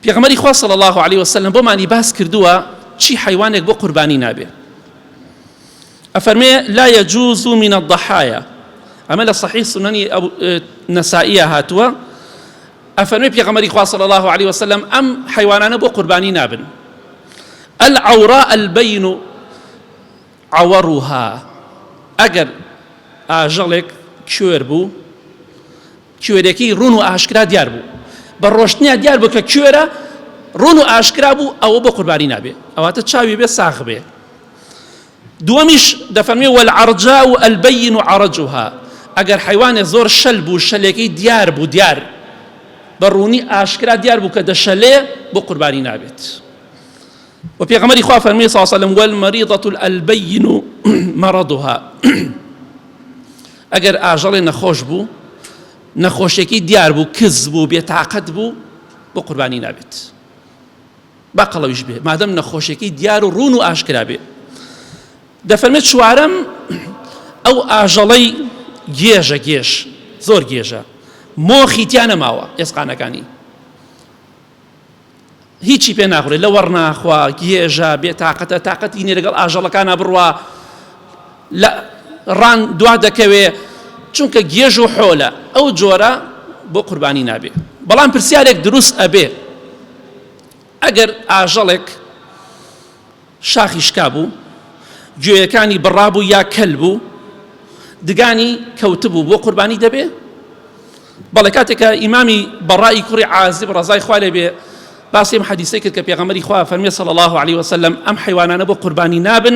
پێغەمبەری خوا صلی الله عليه وسلم بۆمانی باس کردووە چی حیوانێک بۆ قوربانی نابێ. ئەفەرمێ لا يجوز من الضحايا، ئەمە لە صحیح سنەنی نەسائیە هاتووە. ئەفەرمێ پێغەمبەری خوا صلی الله عليه وسلم ئەم حیوانانە بۆ قوربانی نابن. العوراء البين عورها، ئەگەر ئاژەڵێک کوێر بوو، کوێرێکی ڕوون و ئاشکرا دیار بوو، بە ڕۆشتنیا دیار بوو کە کوێرە ڕوون و ئاشکرا بوو، ئەوە بۆ قوربانی نابێ، ئەواتە چاوی بێ ساغ بێ. دووەمیش دەفەرمێ والعرجاء البين عرجها، ئەگەر حیوانێ زۆر شەل بوو، شەلێکی دیار بوو، دیار بە ڕوونی ئاشکرا دیار بوو کە دەشەلێ، بۆ قوربانی نابێت. و پێغەمبەری خوا فەرمێ صلی الله عليه وسلم والمريضة البين مرضها، ئەگەر ئاژەڵێ نەخۆش بوو، نەخۆشێکی دیار بوو، کز بوو، بێتاقەت بوو، بۆ قوربانی نابێت، با قەڵەویش بێ، مادەم نەخۆشێکی دیار و ڕوون و ئاشکرا بێ. دەفەرمێت چوارەم ئەو ئاژەڵەی گێژە، گێژ زۆر گێژە، مۆخی تیا نەماوە، ئێسقانەکانی هیچی پێ ناخورێت، لە وەڕناخوا، گێژە، بێتاقەتە، تاقەتی نێ لەگەڵ ئاژەڵەکانە بڕوا، لە ڕان دوا دەکەوێ، چونکە گێژ و حۆلە، ئەو جۆرە بۆ قوربانی نابێ. بەڵام پرسیارێک دروست ئەبێ، ئەگەر ئاژەڵێک شاخی شکا بوو، گوێیەکانی بڕابوو یا کەل بوو، دگانی کەوتبوو، بۆ قوربانی دەبێ؟ بەڵێ کاتێکە ئیمامی بەڕای کوڕی عازب ڕەزای خوا لێ بێ باسی ئەم حەدیثەی کرد کە پێغەمبەری خوا فەرمێ صلی الله عليه وسلم ئەم حیوانانە بۆ قوربانی نابن،